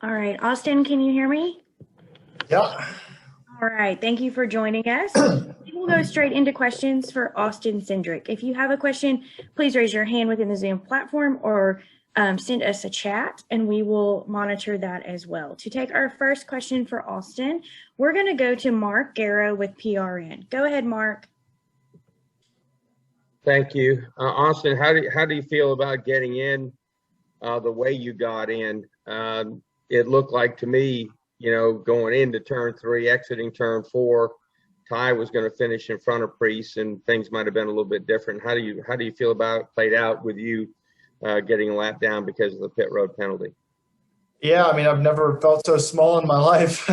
All right, Austin, can you hear me? Yeah. All right, thank you for joining us. We will go straight into questions for Austin Cindric. If you have a question, please raise your hand within the Zoom platform or send us a chat and we will monitor that as well. To take our first question for Austin, we're going to go to Mark Garrow with PRN. Go ahead, Mark. Thank you. Austin, how do you feel about getting in the way you got in? It looked like to me, going into turn 3, exiting turn 4, Ty was going to finish in front of Priest, and things might have been a little bit different. How do you feel about it played out with you getting a lap down because of the pit road penalty? Yeah, I mean, I've never felt so small in my life.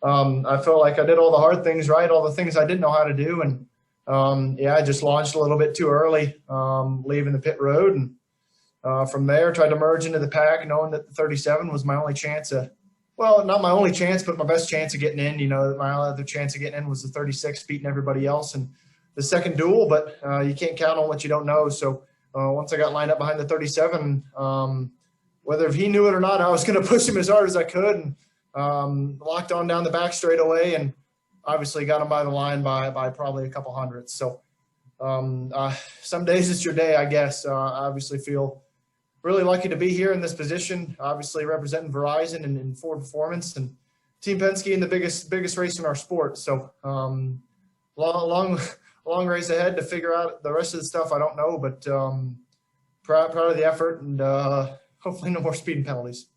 I felt like I did all the hard things right, all the things I didn't know how to do, and I just launched a little bit too early, leaving the pit road, and from there tried to merge into the pack, knowing that the 37 was my only chance of. Well, not my only chance, but my best chance of getting in. My other chance of getting in was the 36, beating everybody else in the second duel. But you can't count on what you don't know. So once I got lined up behind the 37, whether he knew it or not, I was going to push him as hard as I could and locked on down the back straight away and obviously got him by the line by probably a couple hundredths. So some days it's your day, I guess. I obviously feel really lucky to be here in this position, obviously representing Verizon and Ford Performance and Team Penske in the biggest race in our sport. So long race ahead to figure out the rest of the stuff I don't know, but proud of the effort and hopefully no more speeding penalties.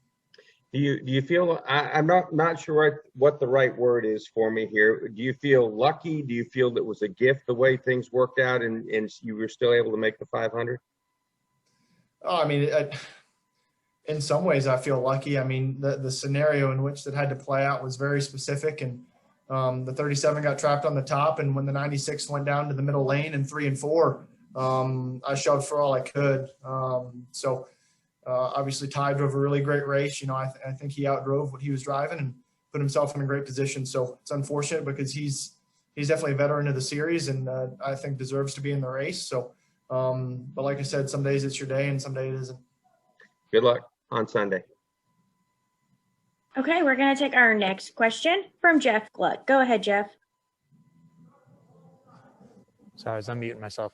Do you feel, I'm not sure what the right word is for me here. Do you feel lucky? Do you feel that it was a gift the way things worked out and you were still able to make the 500? Oh, I mean, in some ways I feel lucky. I mean, the scenario in which that had to play out was very specific, and the 37 got trapped on the top, and when the 96 went down to the middle lane in 3 and 4, I shoved for all I could. Obviously Ty drove a really great race. I think he outdrove what he was driving and put himself in a great position. So it's unfortunate because he's definitely a veteran of the series and I think deserves to be in the race. So. But like I said, some days it's your day and some days it isn't. Good luck on Sunday. Okay, we're going to take our next question from Jeff Gluck. Go ahead, Jeff. Sorry, I was unmuting myself.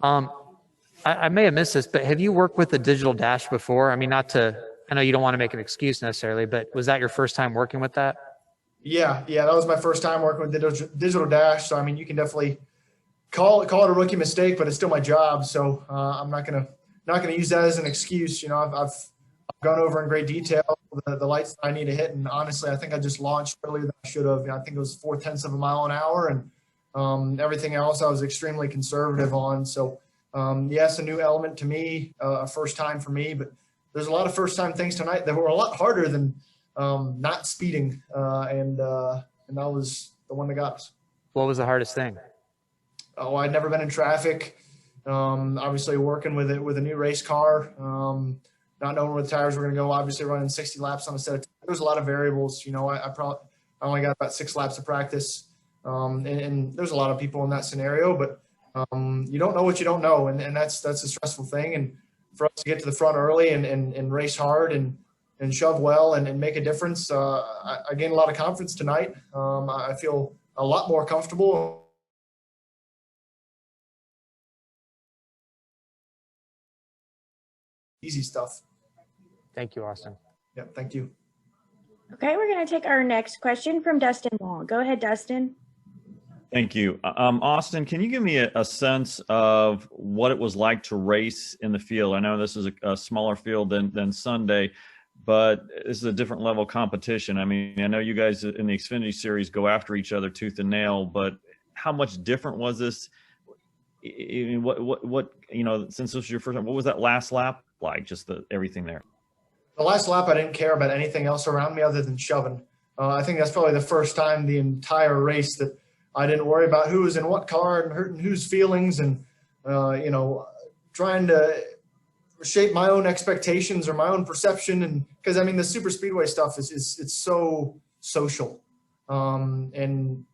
I may have missed this, but have you worked with the digital dash before? I mean, I know you don't want to make an excuse necessarily, but was that your first time working with that? Yeah, that was my first time working with the digital dash. So, I mean, you can definitely call it a rookie mistake, but it's still my job. So I'm not gonna use that as an excuse. I've gone over in great detail the lights that I need to hit, and honestly, I think I just launched earlier than I should have. I think it was 0.4 of a mile an hour, and everything else I was extremely conservative on. So yes, a new element to me, a first time for me, but there's a lot of first time things tonight that were a lot harder than not speeding, and that was the one that got us. What was the hardest thing? Oh, I'd never been in traffic. Obviously working with a new race car, not knowing where the tires were going to go, obviously running 60 laps on a set of tires. There was a lot of variables. I only got about 6 laps of practice. And there's a lot of people in that scenario, but you don't know what you don't know. And that's a stressful thing. And for us to get to the front early and race hard and shove well and make a difference, I gained a lot of confidence tonight. I feel a lot more comfortable. Easy stuff. Thank you, Austin. Yeah, thank you. Okay, we're going to take our next question from Dustin Long. Go ahead, Dustin. Thank you. Austin, can you give me a sense of what it was like to race in the field? I know this is a smaller field than Sunday, but this is a different level of competition. I mean, I know you guys in the Xfinity Series go after each other tooth and nail, but how much different was this? I mean, what since this was your first time, what was that last lap like? Just everything there. The last lap, I didn't care about anything else around me other than shoving. I think that's probably the first time the entire race that I didn't worry about who was in what car and hurting whose feelings and, trying to shape my own expectations or my own perception. And because, I mean, the super speedway stuff it's so social. And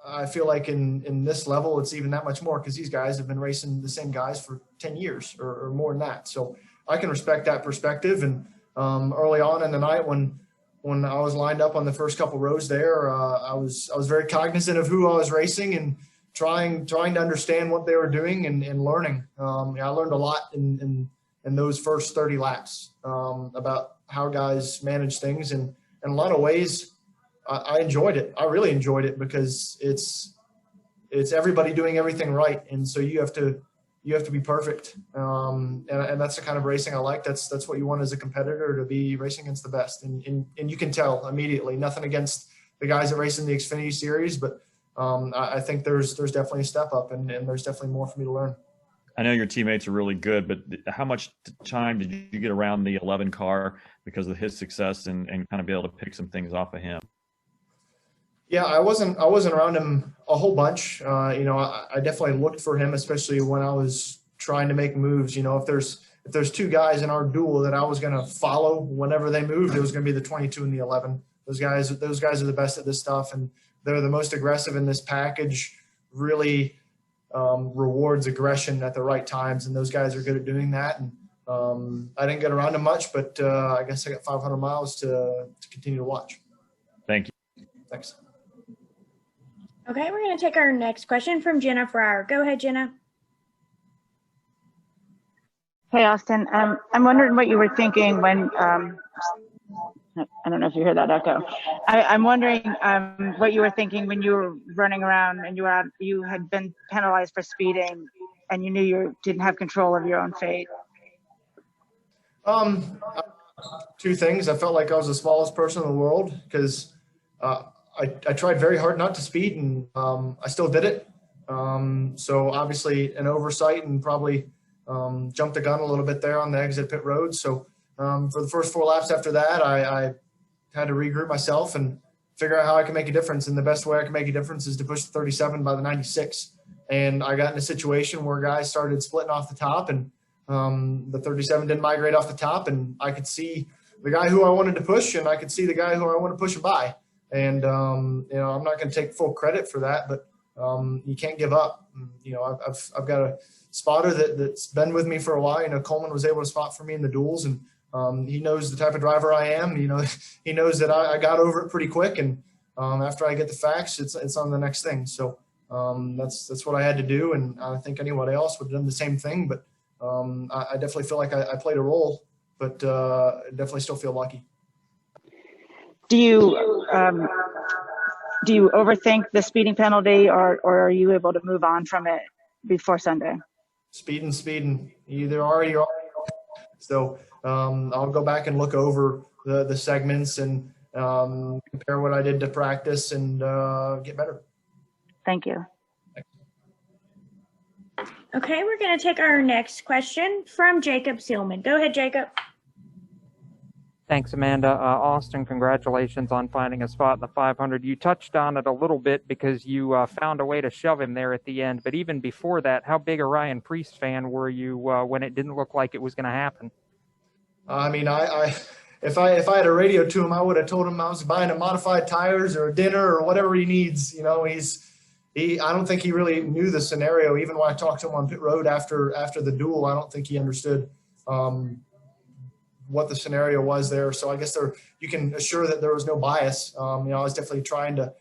I feel like in this level, it's even that much more because these guys have been racing the same guys for 10 years or more than that. So I can respect that perspective. And early on in the night when when I was lined up on the first couple rows there, I was very cognizant of who I was racing and trying to understand what they were doing and learning. I learned a lot in those first 30 laps about how guys manage things, and in a lot of ways, I enjoyed it. I really enjoyed it because it's everybody doing everything right, and so you have to be perfect. And that's the kind of racing I like. That's what you want as a competitor, to be racing against the best. And you can tell immediately. Nothing against the guys that race in the Xfinity Series, but I think there's definitely a step up, and there's definitely more for me to learn. I know your teammates are really good, but how much time did you get around the 11 car because of his success and kind of be able to pick some things off of him? Yeah, I wasn't around him a whole bunch. I definitely looked for him, especially when I was trying to make moves. If there's two guys in our duel that I was going to follow whenever they moved, it was going to be the 22 and the 11. Those guys are the best at this stuff, and they're the most aggressive in this package. Really rewards aggression at the right times, and those guys are good at doing that. And I didn't get around him much, but I guess I got 500 miles to continue to watch. Thank you. Thanks. Okay, we're going to take our next question from Jenna Fryer. Go ahead, Jenna. Hey, Austin. I'm wondering what you were thinking when I don't know if you heard that echo. I'm wondering what you were thinking when you were running around and you had been penalized for speeding and you knew you didn't have control of your own fate. Two things. I felt like I was the smallest person in the world because I tried very hard not to speed, and I still did it. So obviously an oversight, and probably jumped the gun a little bit there on the exit pit road. So for the first 4 laps after that, I had to regroup myself and figure out how I can make a difference. And the best way I can make a difference is to push the 37 by the 96. And I got in a situation where guys started splitting off the top, and the 37 didn't migrate off the top, and I could see the guy who I wanted to push, and I could see the guy who I want to push by. And, I'm not going to take full credit for that, but you can't give up. I've got a spotter that's been with me for a while. Coleman was able to spot for me in the duels, and he knows the type of driver I am. He knows that I got over it pretty quick, and after I get the facts, it's on the next thing. So that's what I had to do, and I think anybody else would have done the same thing. But I definitely feel like I played a role, but definitely still feel lucky. Do you overthink the speeding penalty, or are you able to move on from it before Sunday? Speeding. You either are or you are. So I'll go back and look over the segments and compare what I did to practice and get better. Thank you. Okay, we're going to take our next question from Jacob Seelman. Go ahead, Jacob. Thanks, Amanda. Austin, congratulations on finding a spot in the 500. You touched on it a little bit because you found a way to shove him there at the end. But even before that, how big a Ryan Preece fan were you when it didn't look like it was going to happen? I mean, if I had a radio to him, I would have told him I was buying him modified tires or a dinner or whatever he needs. I don't think he really knew the scenario. Even when I talked to him on pit road after the duel, I don't think he understood what the scenario was there. So I guess you can assure that there was no bias. I was definitely trying to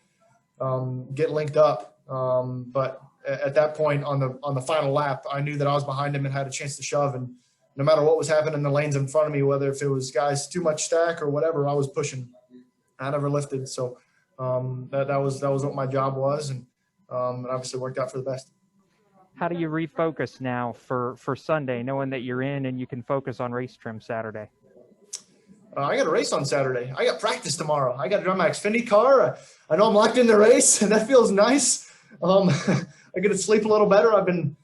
get linked up. But at that point on the final lap, I knew that I was behind him and had a chance to shove. And no matter what was happening in the lanes in front of me, whether if it was guys too much stack or whatever, I was pushing. I never lifted. So that was what my job was. And it obviously worked out for the best. How do you refocus now for Sunday, knowing that you're in and you can focus on race trim Saturday? I got a race on Saturday. I got practice tomorrow. I got to drive my Xfinity car. I know I'm locked in the race, and that feels nice. I get to sleep a little better. I've been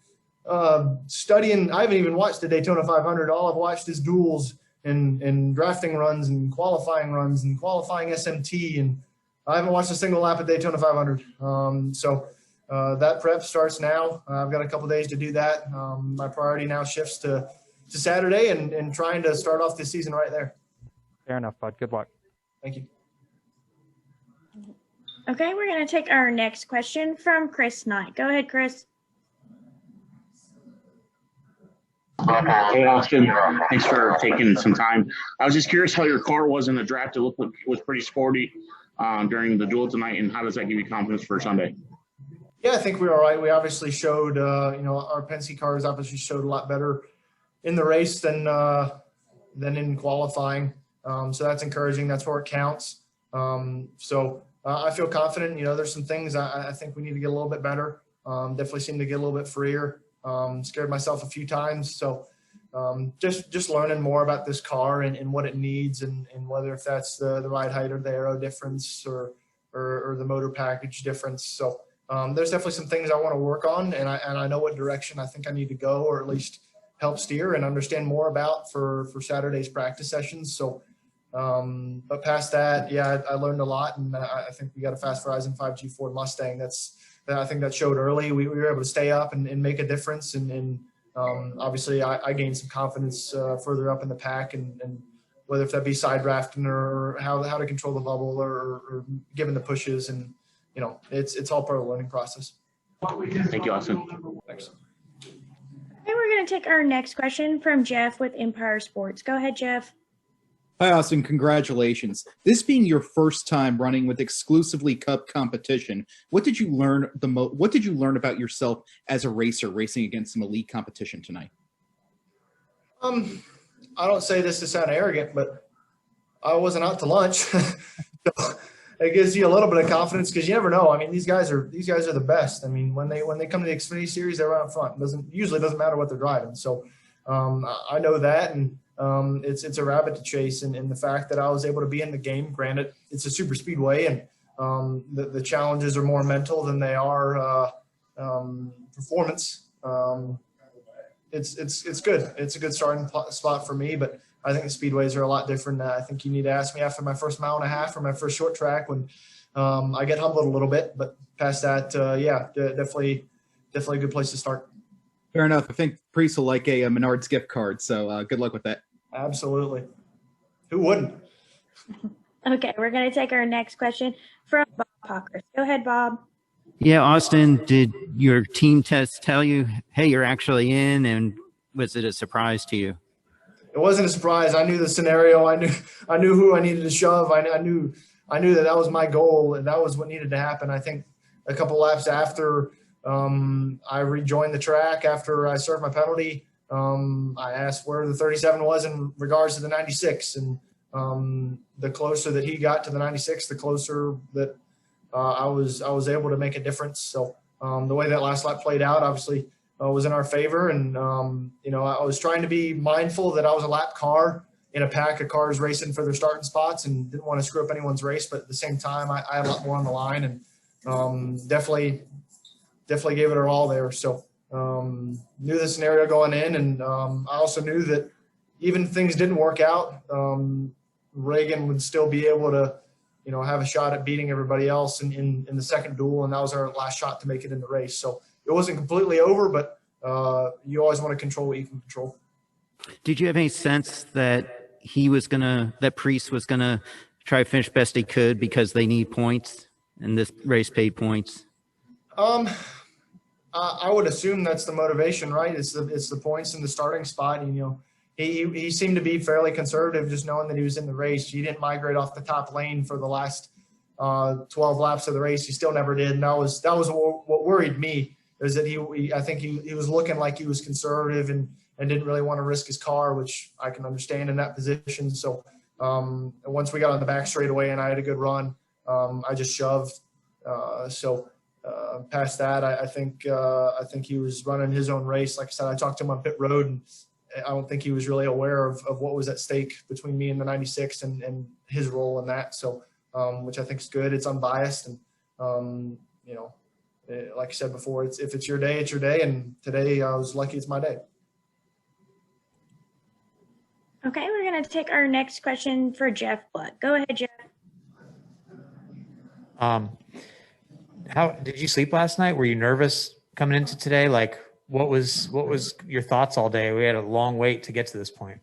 studying. I haven't even watched the Daytona 500. All I've watched is duels and drafting runs and qualifying SMT, and I haven't watched a single lap at Daytona 500. So that prep starts now. I've got a couple days to do that. My priority now shifts to Saturday and trying to start off this season right there. Fair enough, bud. Good luck. Thank you. Okay, we're going to take our next question from Chris Knight. Go ahead, Chris. Hey, Austin. Thanks for taking some time. I was just curious how your car was in the draft. It looked like it was pretty sporty during the duel tonight, and how does that give you confidence for Sunday? Yeah, I think we were all right. We obviously showed, our Penske cars obviously showed a lot better in the race than in qualifying. So that's encouraging. That's where it counts. I feel confident. There's some things I think we need to get a little bit better. Definitely seem to get a little bit freer. Scared myself a few times. So just learning more about this car and what it needs and whether if that's the ride height or the aero difference or the motor package difference. So there's definitely some things I want to work on, and I know what direction I think I need to go, or at least help steer and understand more about for Saturday's practice sessions. So, but past that, yeah, I learned a lot, and I think we got a fast Verizon 5G Ford Mustang. I think that showed early. We were able to stay up and make a difference, and obviously I gained some confidence further up in the pack, and whether if that be side drafting or how to control the bubble or giving the pushes, and it's all part of the learning process. Thank you, Austin. Thanks. Okay, we're going to take our next question from Jeff with Empire Sports. Go ahead, Jeff. Hi, Austin. Congratulations. This being your first time running with exclusively Cup competition, what did you learn What did you learn about yourself as a racer racing against some elite competition tonight? I don't say this to sound arrogant, but I wasn't out to lunch. So it gives you a little bit of confidence because you never know. I mean, these guys are the best. I mean, when they come to the Xfinity Series, they're out front. Usually doesn't matter what they're driving. So I know that, and it's a rabbit to chase. And the fact that I was able to be in the game, granted, it's a super speedway, and the challenges are more mental than they are performance. It's good. It's a good starting spot for me, but I think the speedways are a lot different. I think you need to ask me after my first mile and a half or my first short track when I get humbled a little bit. But past that, definitely a good place to start. Fair enough. I think Priest will like a Menards gift card, so good luck with that. Absolutely. Who wouldn't? Okay, we're going to take our next question from Bob Pockers. Go ahead, Bob. Yeah, Austin, did your team test tell you, hey, you're actually in, and was it a surprise to you? It wasn't a surprise. I knew the scenario. I knew who I needed to shove. I knew that was my goal, and that was what needed to happen. I think a couple laps after I rejoined the track after I served my penalty, I asked where the 37 was in regards to the 96, and the closer that he got to the 96, the closer that I was able to make a difference. So the way that last lap played out, obviously, was in our favor. And, I was trying to be mindful that I was a lap car in a pack of cars racing for their starting spots and didn't want to screw up anyone's race. But at the same time, I had a lot more on the line, and definitely gave it our all there. So knew the scenario going in. And I also knew that even if things didn't work out, Reagan would still be able to, have a shot at beating everybody else in the second duel. And that was our last shot to make it in the race. So it wasn't completely over, but you always want to control what you can control. Did you have any sense that that Priest was gonna try to finish best he could because they need points and this race paid points? I would assume that's the motivation, right? It's the points in the starting spot. He seemed to be fairly conservative, just knowing that he was in the race. He didn't migrate off the top lane for the last 12 laps of the race. He still never did, and that was what worried me. Is that I think he was looking like he was conservative and didn't really want to risk his car, which I can understand in that position. So once we got on the back straightaway and I had a good run, I just shoved. Past that, I think he was running his own race. Like I said, I talked to him on pit road, and I don't think he was really aware of what was at stake between me and the 96 and his role in that. So, which I think is good. It's unbiased, and like I said before, if it's your day, it's your day. And today I was lucky it's my day. Okay, we're going to take our next question for Jeff Blood. Go ahead, Jeff. How did you sleep last night? Were you nervous coming into today? Like, what was your thoughts all day? We had a long wait to get to this point.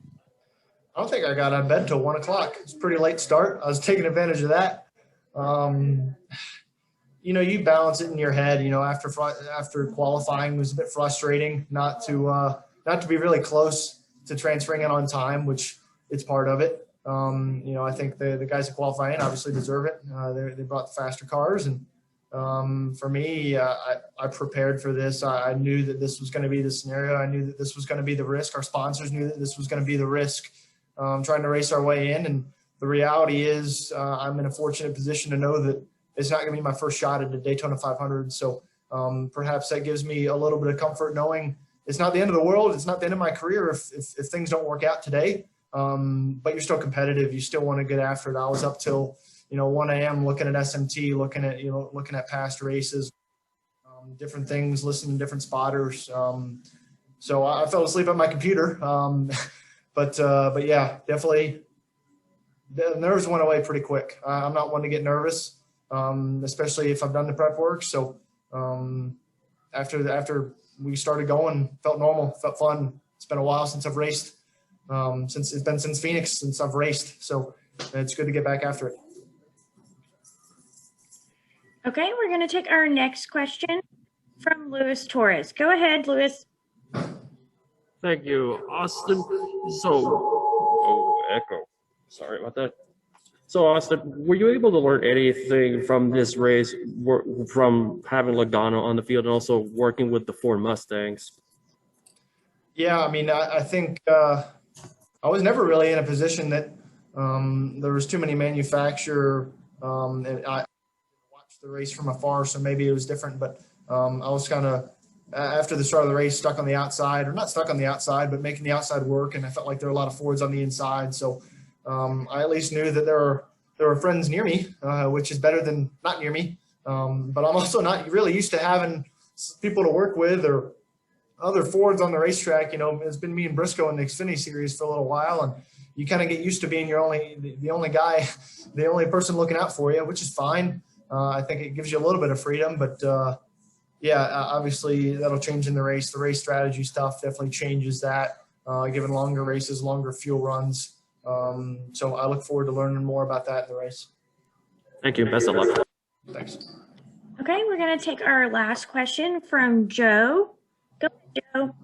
I don't think I got out of bed till 1 o'clock. It's a pretty late start. I was taking advantage of that. You balance it in your head. After qualifying, it was a bit frustrating not to not to be really close to transferring it on time, which it's part of it. I think the guys that qualify in obviously deserve it. They brought the faster cars, and for me, I prepared for this. I knew that this was going to be the scenario. I knew that this was going to be the risk. Our sponsors knew that this was going to be the risk, trying to race our way in. And the reality is I'm in a fortunate position to know that it's not going to be my first shot at the Daytona 500. So perhaps that gives me a little bit of comfort knowing it's not the end of the world. It's not the end of my career if things don't work out today. But you're still competitive. You still want to get after it. I was up till 1 a.m. looking at SMT, looking at past races, different things, listening to different spotters. So I fell asleep on my computer. But yeah, definitely the nerves went away pretty quick. I'm not one to get nervous, especially if I've done the prep work. So after we started going, felt normal, felt fun. It's been a while since I've raced. Since Phoenix since I've raced. So it's good to get back after it. Okay, we're going to take our next question from Luis Torres. Go ahead, Luis. Thank you, Austin. Echo. Sorry about that. So, Austin, were you able to learn anything from this race, from having Logano on the field and also working with the Ford Mustangs? Yeah, I mean, I think I was never really in a position that there was too many manufacturer, and I watched the race from afar, so maybe it was different. But I was kind of, after the start of the race, stuck on the outside, or not stuck on the outside, but making the outside work, and I felt like there were a lot of Fords on the inside. So I at least knew that there were friends near me, which is better than not near me. But I'm also not really used to having people to work with or other Fords on the racetrack. It's been me and Briscoe in the Xfinity series for a little while, and you kind of get used to being the only guy, the only person looking out for you, which is fine. I think it gives you a little bit of freedom, but yeah, obviously that'll change in the race. The race strategy stuff definitely changes that, given longer races, longer fuel runs. So I look forward to learning more about that in the race. Thank you. Best of luck. Thanks. Okay, we're going to take our last question from Joe. Go ahead, Joe.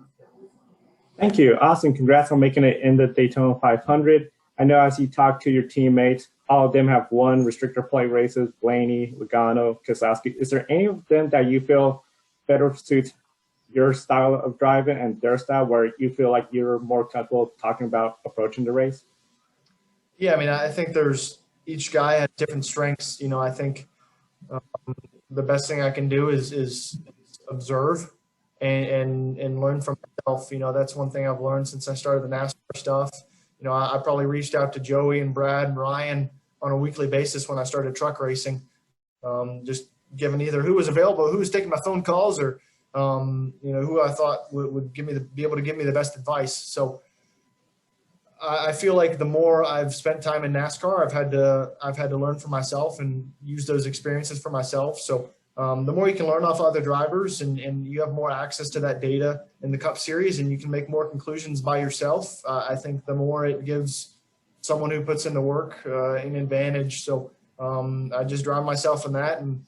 Thank you. Austin, congrats on making it in the Daytona 500. I know as you talk to your teammates, all of them have won restrictor plate races, Blaney, Logano, Keselowski. Is there any of them that you feel better suits your style of driving and their style, where you feel like you're more comfortable talking about approaching the race? Yeah, I mean, I think each guy has different strengths. I think the best thing I can do is observe and learn from myself. That's one thing I've learned since I started the NASCAR stuff. I probably reached out to Joey and Brad and Ryan on a weekly basis when I started truck racing, just given either who was available, who was taking my phone calls, or who I thought would be able to give me the best advice. So I feel like the more I've spent time in NASCAR, I've had to learn for myself and use those experiences for myself. So the more you can learn off other drivers and you have more access to that data in the Cup Series and you can make more conclusions by yourself, I think the more it gives someone who puts in the work an advantage. So I just drive myself in that and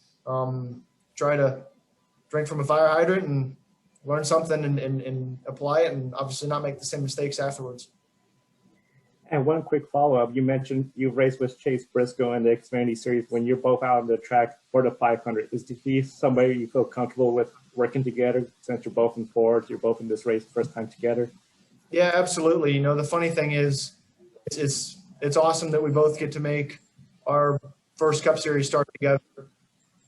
try to drink from a fire hydrant and learn something and apply it, and obviously not make the same mistakes afterwards. And one quick follow-up, you mentioned you raced with Chase Briscoe in the Xfinity Series when you're both out on the track for the 500. Is he somebody you feel comfortable with working together since you're both in Fords, you're both in this race first time together? Yeah, absolutely. The funny thing is it's awesome that we both get to make our first Cup Series start together,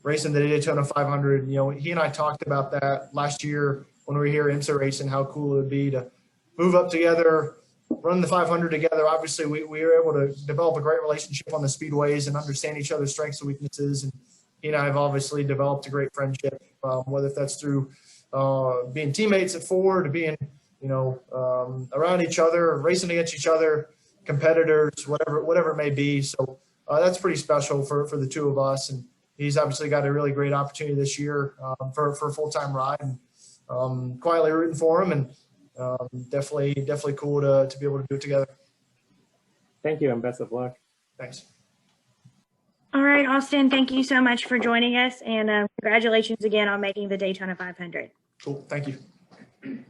racing the Daytona 500. He and I talked about that last year when we were here IMSA racing, how cool it would be to move up together, run the 500 together. Obviously, we were able to develop a great relationship on the speedways and understand each other's strengths and weaknesses. And he and I have obviously developed a great friendship, whether that's through being teammates at Ford, being, around each other, racing against each other, competitors, whatever it may be. So that's pretty special for the two of us. And he's obviously got a really great opportunity this year for a full-time ride. And quietly rooting for him, and definitely cool to be able to do it together. Thank you, and best of luck. Thanks. All right, Austin, thank you so much for joining us, and congratulations again on making the Daytona 500. Cool. Thank you.